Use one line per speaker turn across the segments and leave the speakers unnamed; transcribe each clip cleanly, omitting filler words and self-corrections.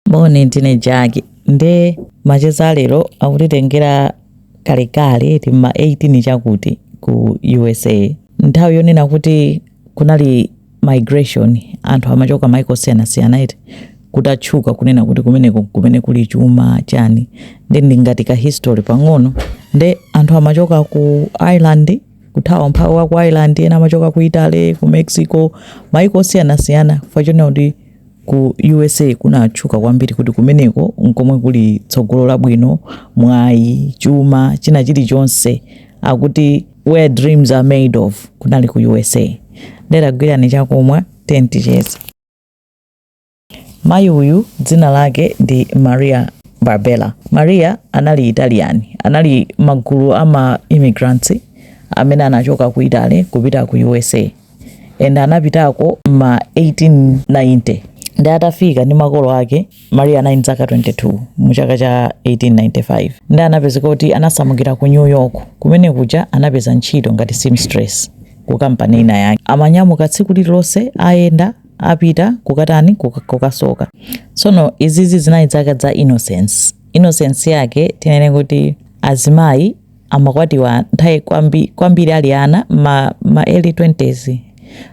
Mbone ndine Jaki nde macheza lero akutitengera kalekale ma 18 chakuti ku USA. Nthawi yonena kuti kunali migration, anthu amachoka maiko siyana iti kutatchuka kunena kuti kumene kuli chuma chani. Ndi ndingati ka history pang'ono, nde anthu amachoka ku Ireland kuthawa mphawi wa ku Ireland, ena amachoka ku Italy, ku Mexico, maiko siyana fachona kuti ku USA kunatchuka kwambiri kuti kumeneko nkomwe kuli tsogolo labwino, mwayi, chuma, china chilichonse akuti where dreams are made of kunali ku USA. Ndagwirani chakumwa tenticheza. Mayi uyu dzina lake ndi Maria Barbella. Maria anali Italian, anali magulu ama immigrants amene anachoka ku Italy kupita ku USA, and anapitako ma 1890. Ndi atafika ndi makolo ake, Maria anali zaka 22 mu chaka cha 1895. Ndi anapezeka kuti anasamukira ku New York, kumene kuja anapeza ntchito ngati seamstress ku kampani ina yake. Amanyamuka tsiku lililonse ayenda apita kukatani kukasoka. Sono izizi zinali zaka za innocence yake. Tinene kuti azimayi amakwatiwa nthawi kwambiri ali ana ma early 20s.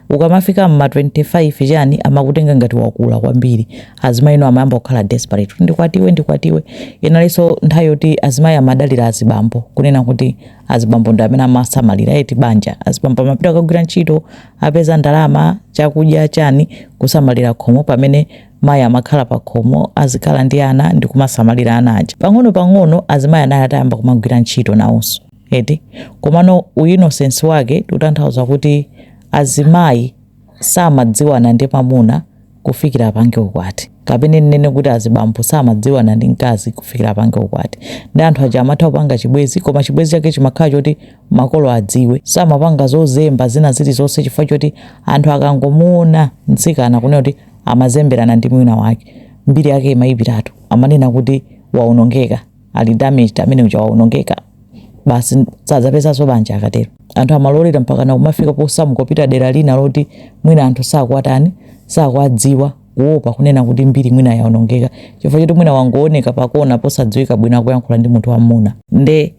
Ukamafika ma 25 chani amakutenga ngati wakula kwambiri. Azimayi no amayamba kukhala desperate, ndikwatiwe. Inalinso nthawi yoti azimayi amadalira azibambo, kunena kuti azibambo ndi amene amasamalira eti banja. Azibambo amapita kugwira ntchito, apeza ndalama, chakudya chani, kusamalira khomo, pamene mayi amakhala pa khomo azikhala ndi ana ndi kumasamalira ana aja. Pang'ono azimayi anali atayamba kumagwira ntchito nawonso eti. Komano innocence wake tutanthauza kuti azimayi samadziwana ndi mamuna kufikira apange ukwati, kapena nene kuti azibambo samadziwana ndi mkazi kufikira apange ukwati. Ndi anthu aja amatha kupanga chibwezi, koma chibwezi chake chimakhala choti makolo adziwe. Samapanga zozemba zina zilizonse chifukwa choti anthu akangomuona mtsikana kunena kuti amazemberana ndi mwina wake, mbiri yake imayipiratu, amanena kuti waonongeka, ali damaged, amene uja waonongeka, basi sadzapezanso banja akatero. Anthu amalolera mpaka na kumafika posamukopita dera lina loti mwina anthu sakwadziwa, kuopa kunena kuti mbiri mwina yaonongeka, chifukwa choti mwina wangooneka pakona posadziwika bwino akuyankhula ndi munthu wamuna. Nde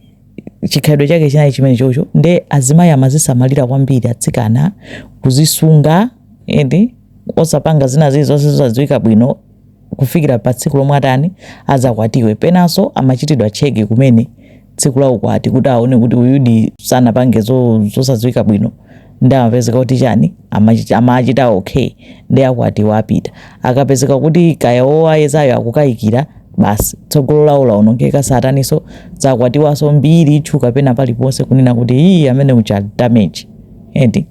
chikhalidwe chake chinali chimene chocho. Nde azimayi amazisamalira kwambiri atsikana, kuzisunga edi osapanga zina zilizonse zosadziwika bwino kufikira pa tsiku lomwe atani azakwatiwe. Penanso amachitidwa cheke kumene tsiku la ukwati kuti aone kuti uyudi sanapange zosadziwika bwino. Ndi amapezeka kuti chani amachita okay, ndi akwati wapita. Akapezeka kuti kaya owayezayo akukayikira, basi tsogolo lawo laonongeka, sataniso zakwatiwaso mbiri chuka pena paliponse kunena kuti iyi amene ucha damage edi.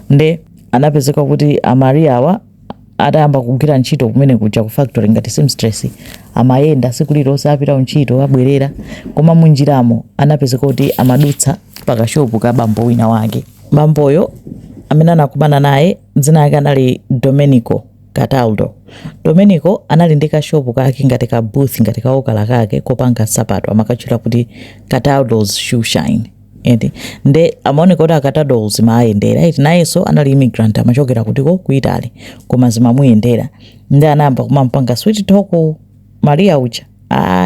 Nde anapezeka kuti Amaria awa atayamba kugwira ntchito kumene kuja ku factory ngati seamstress, amayenda tsiku lililonse apita ntchito abwerera. Koma munjiramo anapezeka kuti amadutsa pakashopu ka bambo wina wake. Bamboyo amene anakumana naye dzina lake anali Domenico Cataldo. Domenico anali ndi kashopu kake ngati ka booth ngati kaokala kake kopanga sapato, amakachula kuti Cataldo's Shoe Shine edi. Nde amaoneka kuti Cataldo's maayendera eti, nayenso anali immigrant amachokera kutiko ku Italy, koma zimamuyendera. Nde anayamba kumampanga sweet talk Maria uja,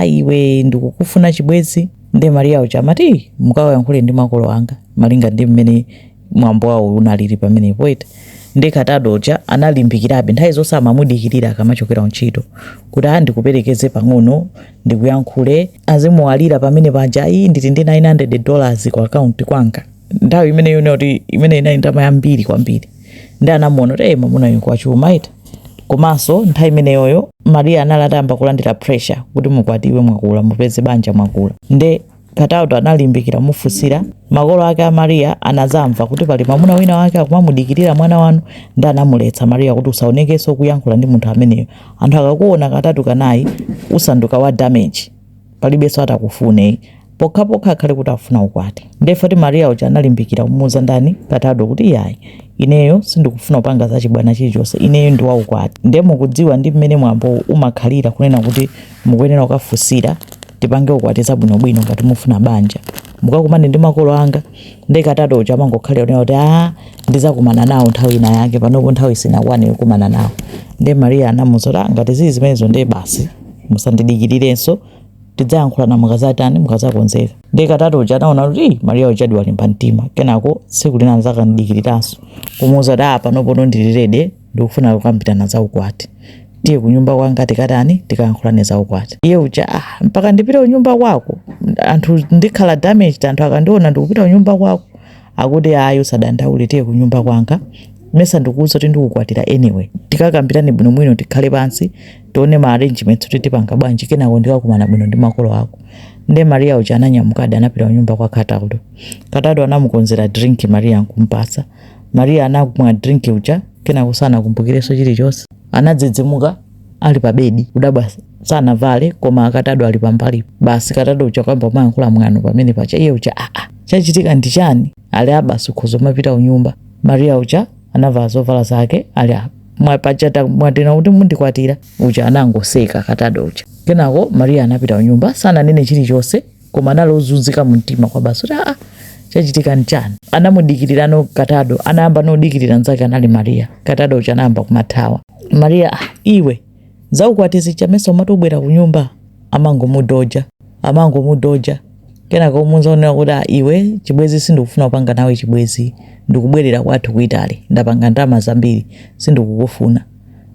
iwe ndikukufuna chibwezi. Nde Maria uja amati mukawayankhule ndi makolo anga malinga ndi mmene mwambo wawo unalili pamenepo eti. Nde Cataldo uja analimbikirabe nthawi zonse amamudikirira akamachokera ntchito kuti ndikuperekeze pang'ono ndikuyankhule. Azimuwalira pamene paja nditi ndi $900 ku account kwanga. Nthawi imene yone kuti imene inali ndalama yambiri kwambiri. Ndi anamuona kuti mamuna yuko kwa chuma iti. Komanso nthawi imene yoyo Maria anali atayamba kulandira pressure kuti mukwatiwe mwakula, mupeze banja mwakula. Nde Cataldo analimbikira mufusira. Makolo ake a Maria anazamva kuti pali mamuna wina wake akumamudikirira mwana wanu, ndi anamuletsa Maria kuti usaonekenso kuyankhula ndi munthu ameneyo. Anthu akakuona katatu kanayi usanduka wa damage, palibenso atakufune, pokha akhale kuti afuna ukwati. Ndefe kuti Maria uja analimbikira kumuwuza ndani Cataldo kuti yayi, ineyo sindikufuna upanga za chibwana chilichonse, ineyo ndi waukwati. Nde mukudziwa ndi mmene mwambo umakhalira kunena kuti mukuyenera kukafusira tipange ukwati zabwinobwino ngati mufuna banja. Mukakumane ndi makolo anga. Nde Cataldo uja amangokhalira kuti ndizakumana nawo nthawi ina yake, panopo nthawi sinakwane yokumana nawo. Nde Maria anamuwuza ngati zimenezo nde basi musandidikirirenso, tidzayankhula na mukazatani mukazakonzeka. Ndi katatu uja anaona kuti Maria ujadi walimba mtima, kenako tsiku lina anzakandidikiriranso kumuwuza kuti apa nopo ndilirede ndikufuna kukambirana za ukwati, tiye kunyumba kwanga tikatani tikayankhulane za ukwati. Iye uja mpaka ndipite kunyumba kwako, anthu ndikhala damaged, anthu akandiona ndikupita kunyumba kwako, akuti ayi usadandaule, tiye kunyumba kwanga mesa ndikuwuza kuti ndikukwatira anyway, tikakambirane bwino mwino, tikhale pansi tione ma arrangements kuti tipanga bwanji, kenako ndikakumana bwino ndi makolo ako. Ndi Maria uja ananyamukadi anapita kunyumba kwa Katado. Katado anamukonzera drink Maria nkumpasa. Maria anakumwa drink uja, kenako sanakumbukirenso chilichonse. Anadzidzimuka ali pa bedi kudabwa sana vale, koma Katado ali pambali. Basi Katado uja kwamba mayankhula mwano pamene pacha. Iye uja chachitika ndi chani? Ali abasi ukhozo mapita kunyumba. Maria uja anavala zovala zake, ali mwapachata mwatina kuti mundikwatira. Uja anangoseka Katado uja. Kenako Maria anapita kunyumba, sana nene chilichonse, koma analozunzika mumtima kwa basi kuti chachitika ndi chani. Anamudikirirano Katado, anayamba nodikirira nzake anali Maria. Katado uja anayamba kumathawa. Maria iwe zaukwatizi chameso matobwera kunyumba, amangomudoja. Kenako munzaonera kuti iwe chibwezi sindikufuna kupanga nawe chibwezi, ndikubwerera kwathu kuitali, ndapanga ndalama zambiri, sindikukufuna.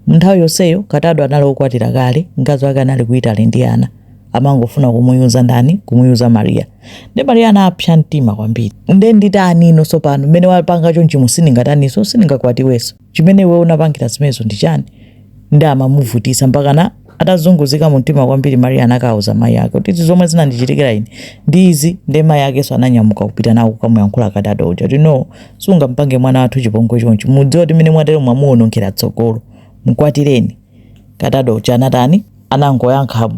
Nthawi yonseyo Katado anali okwatira kale, mkazi wake anali kuitali ndi ana, amangofuna kumuyuza ndani, kumuyuza Maria. Ndi Maria anapsa mtima kwambiri. Nde nditani ino sopano mmene wapanga chonchi musiningataninso, siningakwatiwenso, chimene iwe unapangira zimenezo ndi chani? Ndi amamuvutisa mpaka atazunguzika mumtima kwambiri. Maria anakauza mayi ake kuti zomwe zinandichitikira ine ndi izi. Ndi mayi akenso ananyamuka kupita nawo kukamuyankhula Katado uja kuti no, sungampange mwana wathu chipongwe chonchi, mudziwe kuti mmene mwatero mwamuwonongera tsogolo, mukwatireni. Katado uja anatani anangoyankha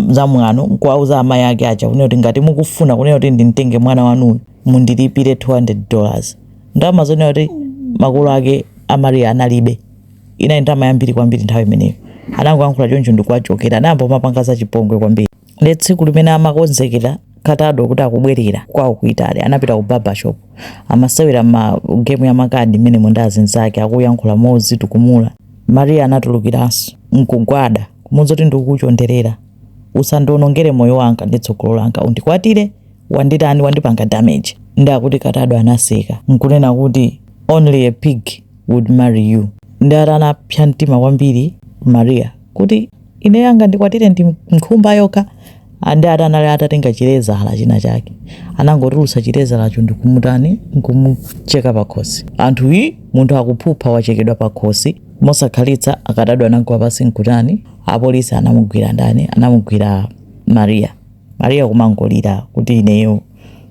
za mwano, nkuwauza amayi ake aja kuti ngati mukufuna kunena kuti ndimtenge mwana wanuyu mundilipire $200. Ndalama zonena kuti makolo ake a Maria analibe, ina ndalama yambiri kwambiri nthawi imeneyo. Anangoyankhula choncho ndikuwachokera, anayamba mapanga za chipongwe kwambiri. Ndi tsiku limene amakonzekera Katado kuti akubwerera kwawo kuitali, anapita ku barber shop, amasewera ma game ya makadi mmene mundazi nzake akuyankhula mozi tukumula. Maria anatulukiranso nkugwada kumuwuza kuti ndikukuchonderera, usandionongere moyo wanga ndi tsogolo langa, undikwatire, wanditani, wandipanga damage. Ndi akuti Katado anaseka nkunena kuti only a pig would marry you. Ndi anapsa mtima kwambiri Maria kuti ine yanga ndikwatire ndi nkhumba yokha. Andi anali atatenga chilezala china chake, anangotulutsa chilezalacho ndikumutani, nkumucheka pakhosi. Anthu munthu akuphupha wachekedwa pakhosi mosakhalitsa. Akatado anagwa pasi nkutani, apolisi anamugwira ndani, anamugwira Maria. Maria kumangolira kuti ineyo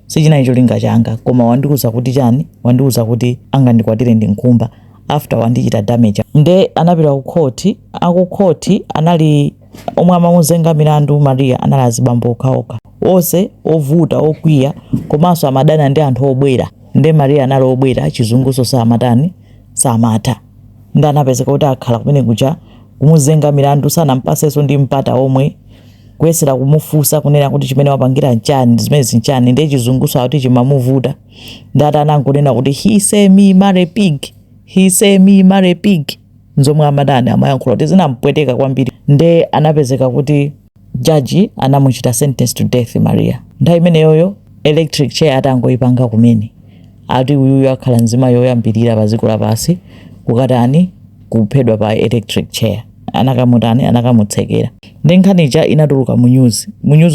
sichinali cholinga changa, koma wandiuza kuti chani, wandiuza kuti angandikwatire ndi nkhumba after wandichita damage. Nde anapita ku khoti. Akukhoti anali omwe amamuzenga milandu Maria anali azibambo okhaokha, onse ovuta okwiya, komanso amadana ndi anthu obwera. Nde Maria anali obwera, chizunguso samatha. Ndi anapezeka kuti akhala kumene kuja kumuzenga milandu, sanampasenso ndi mpata omwe kuyesera kumufunsa kunena kuti chimene wapangira nchani, zimene zinchani. Ndi chizunguso akuti chimamuvuta. Ndi anangonena kuti he say me marry pig, he say me marry pig, nzomwe amadani amayankhula kuti zinampweteka kwambiri. Nde anapezeka kuti jaji anamuchita sentence to death Maria. Nthawi imeneyoyo electric chair atangoyipanga kumene, ati uyuyu akhala nzima yoyambirira pa dziko lapansi kukatani kuphedwa pa electric chair. Anakamutsekera. Ndi nkhanicha inatuluka mu news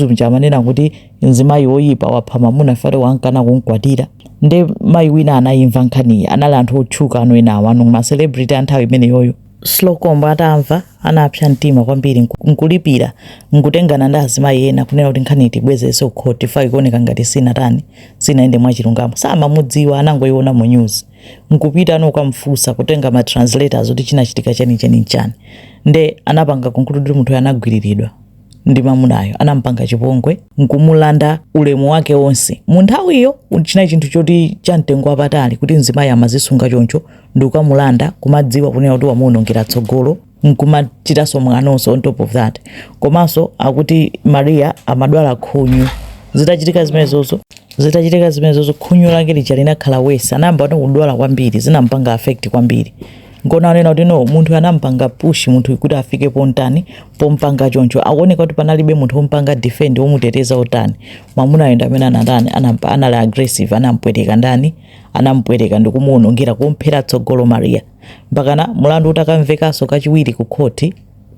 mchamanena kuti nzimayi woyipa wapha mwamuna fale wankana kunkwatira. Ndi mayi wina anayimva nkhaniyi, anali anthu otchuka ena ma celebrity anthawi imeneyoyo. Slocombe atamva anapsa mtima kwambiri, nkulipira nkutengana ndi azimayi ena kunena kuti nkhani tibwezeso khoti fa ikuoneka ngati sinaende mwachilungamo. Samamudziwa, anangoiona mu news. Nkupita nokamfunsa kutenga ma translators kuti chinachitika chani. Nde anapanga conclude munthu anagwiriridwa ndi mamunayo, anampanga chipongwe, nkumulanda ulemu wake wonse. Munthawiyo chinali chinthu choti chamtengo wapatali kuti nzimayi amazisunga choncho, ndi ukamulanda kumadziwa kunena kuti wamuwonongera tsogolo, nkumachitaso mwanonso on top of that. Komanso akuti Maria amadwala khunyu. Zitachitika zimenezozo khunyu lake lija linakhala wesa, anayamba kudwala kwambiri, zinampanga affect kwambiri. ngona nena kuti no munthu anampanga push munthu kuti afike pontani pompanga choncho akuoneka kuti panalibe munthu ompanga defend omuteteza otani mwamuna ayenda amene anadani anali aggressive anampweteka ndani anampweteka ndikumuwonongera kumphera tsogolo Maria mpakana mulandu utakamvekaso kachiwiri ku court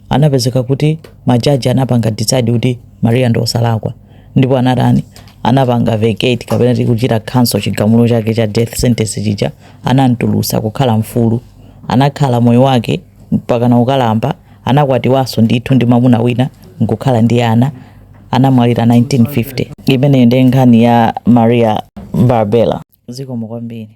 anapezeka kuti majaji anapanga decide kuti Maria ndo osalakwa ndipo anadani anapanga vacate kapena kuchita cancel chigamulo chake cha death sentence chicha anantulusa kukhala mfulu anakhala moyo wake mpakana ukalamba anakwatiwaso ndithu ndi mwamuna wina nkukhala ndi ana anamwalira 1950 imene ndi nkhani ya Maria Barbela zikomo kwambiri.